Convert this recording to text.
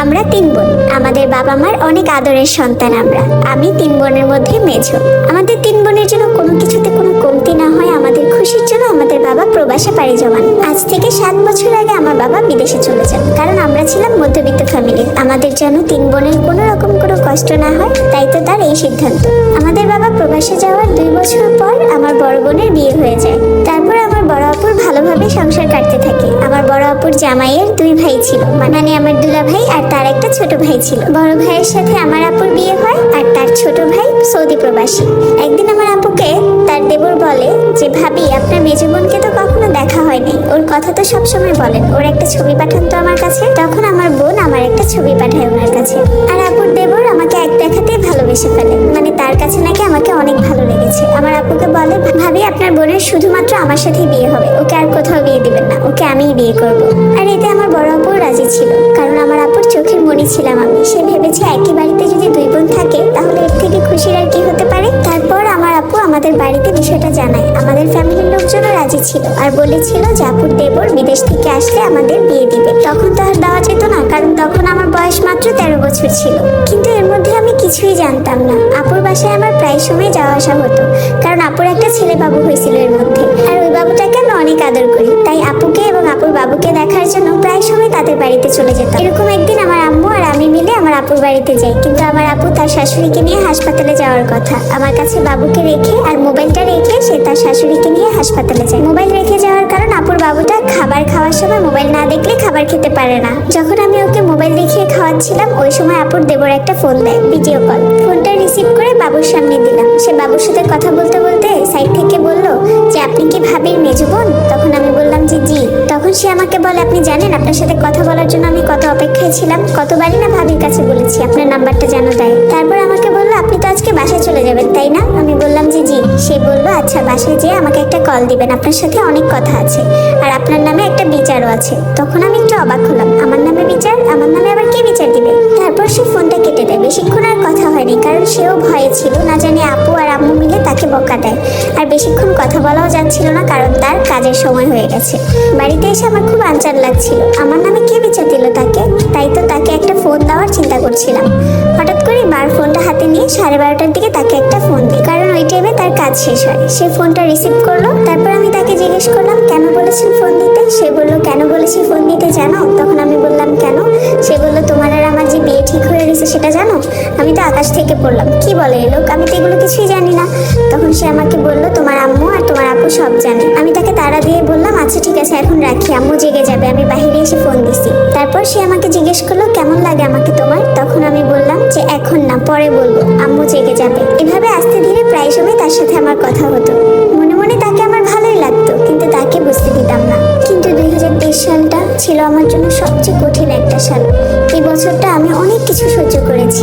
আমরা 3 বোন। আমাদের বাবা মার অনেক আদরের সন্তান আমরা। আমি 3 বোনের মধ্যে মেঝো। আমাদের 3 বোনের জন্য কোনো কিছুতে কোনো কমতি না হয়, আমাদের খুশির জন্য আমাদের বাবা প্রবাসে পাড়ি জমান। আজ থেকে 7 বছর আগে আমার বাবা বিদেশে চলে যান, কারণ আমরা ছিলাম মধ্যবিত্ত ফ্যামিলির। আমাদের যেন 3 বোনের কোনো রকম কোনো কষ্ট না হয়, তাই তো তার এই সিদ্ধান্ত। আমাদের বাবা প্রবাসে যাওয়ার 2 বছর পর আমার বড় বোনের বিয়ে হয়ে যায়। তারপর আমার বড় আপুর ভালোভাবে সংসার কাটতে থাকে। আমার বড় আপুর জামাইয়ের 2 ভাই ছিল, মানে আমার দুলা ভাই আর তার একটা ছোট ভাই ছিল। বড় ভাইয়ের সাথে আমার আপুর বিয়ে হয়, আর তার ছোট ভাই সৌদি প্রবাসী। একদিন আমার আপুকে তার দেবর বলে যে, ভাবি আপনার মেজো বোনকে তো কখনো দেখা হয়নি, ওর কথা তো সবসময় বলেন, ওর একটা ছবি পাঠান তো আমার কাছে। তখন আমার বোন আমার একটা ছবি পাঠায় ওনার কাছে। আর আপুর দেবর আমাকে এক দেখাতেই ভালোবেসে ফেলে, মানে তার কাছে নাকি আমাকে অনেক ভালো লেগেছে। আমার আপুকে বলে, ভাবি আপনার বোনের শুধুমাত্র আমার সাথেই বিয়ে হবে, ওকে আর কোথাও বিয়ে দিবেন না, ওকে আমিই বিয়ে করব। আর এতে আমার বড় আপু রাজি ছিল, কারণ আমার আপুর চোখের মণি ছিলাম আমি। সে ভেবেছে একই বাড়িতে যদি 2 বোন থাকে তাহলে এর থেকে খুশির আর কি হতে পারে। তারপর আমার আপু আমাদের বাড়িতে বিষয়টা জানায়। আমাদের ফ্যামিলির লোকজনও রাজি ছিল আর বলেছিল যে আপুর দেবর বিদেশ থেকে আসলে আমাদের বিয়ে দিবে। তখন তো আর দেওয়া যেত না, কারণ তখন আমার বয়স মাত্র 13 বছর ছিল। কিন্তু এর মধ্যে আমি কিছুই জানতাম না। আপুর বাসায় আমার প্রায় সময় যাওয়া আসা হতো, কারণ আপুর একটা ছেলে বাবু হয়েছিল এর মধ্যে। আর ওই বাবুটাকে আমি অনেক আদর করি, তাই আপুকে এবং আপুর বাবুকে দেখার জন্য প্রায় সময় তাদের বাড়িতে চলে যেতাম। এরকম একদিন আমার আম্মু আর আমি মিলে আমার আপুর বাড়িতে যাই, কিন্তু আমার আপু তার শাশুড়িকে নিয়ে হাসপাতালে যাওয়ার কথা। আমার কাছে বাবুকে রেখে আর মোবাইলটা রেখে সে তার শাশুড়িকে নিয়ে হাসপাতালে যায়। মোবাইল রেখে যাওয়ার কারণ আপুর বাবুটা খাবার খাওয়ার সময় মোবাইল না দেখলে খাবার খেতে পারে না। যখন আমি ওকে মোবাইল দেখিয়ে খাওয়াচ্ছিলাম, ওই সময় আপুর দেবর একটা ফোন দেয়, ভিডিও কল। ফোনটা রিসিভ করে বাবুর সামনে দিলাম। সে বাবুর সাথে কথা বলতে বলতে সাইড থেকে বলল যে, আপনি কি ভাবির মেজো বোন? তখন আমি বললাম যে জি। তখন সে আমাকে বলে, আপনি জানেন আপনার সাথে কথা বলার জন্য আমি কত অপেক্ষায় ছিলাম, কতবারই না ভাবির কাছে বলেছি আপনার নাম্বারটা যেন দেয়। তারপর আমাকে বললো, আপনি তো আজকে বাসায় চলে যাবেন তাই না? আমি বললাম যে জি। সে বলল, আচ্ছা বাসায় যেয়ে আমাকে একটা কল দিবেন, আপনার সাথে অনেক কথা আছে, আর আপনার নামে একটা বিচারও আছে। তখন আমি একটু অবাক হলাম, আমার নামে বিচার? আমার নামে আবার কে বিচার দিবে? তারপর সে ফোনটা কেটে দেয়। বেশিক্ষণ আর কথা হয়নি, কারণ সেও ভয়ে ছিল, না জানি আপু আর আম্মু মিলে তাকে বকা দেয়। আর বেশিক্ষণ কথা বলাও যাচ্ছিল না, কারণ তার কাজের সময় হয়ে গেছে। বাড়িতে এসে আমার খুব আনচান লাগছিল, আমার নামে কে বিচার দিল তাকে? তাই তো তাকে একটা ফোন দেওয়ার চিন্তা করছিলাম। হঠাৎ করে মার ফোনটা হাতে নিয়ে 12:30টার দিকে তাকে একটা ফোন দিই, কারণ ওই টাইমে তার কাজ শেষ হয়। সে ফোনটা রিসিভ করলো। তারপর আমি তাকে জিজ্ঞেস করলাম, কেন বলেছেন ফোন দিতে? সে বলল, কেন বলেছি ফোন দিতে জানো? তখন আমি বললাম, কেন? সে বলল, তোমার আর আমার যে বিয়ে ঠিক হয়ে গেছে সেটা জানো? আমি তো আকাশ থেকে পড়লাম, কি বলে এই লোক, আমি তো এগুলো কিছুই জানি না। তখন সে আমাকে বলল, তোমার আম্মু আর তোমার আপু সব জানে। আমি তাকে তাড়া দিয়ে বললাম, আচ্ছা ঠিক আছে এখন রাখি, আম্মু জেগে যাবে, আমি বাইরে এসে ফোন দিছি। তারপর সে আমাকে জিজ্ঞেস করলো, কেমন লাগে আমাকে তোমার? তখন আমি বললাম যে এখন না, পরে বলবো, আম্মু জেগে যাবে। এভাবে আস্তে ধীরে প্রায় সময় তার সাথে আমার কথা হতো। মনে মনে তাকে আমার ভালোই লাগতো, কিন্তু তাকে বুঝতে দিতাম না। কিন্তু 2023 সালটা ছিল আমার জন্য সবচেয়ে কঠিন একটা সাল। এই বছরটা আমি অনেক কিছু সহ্য করেছি।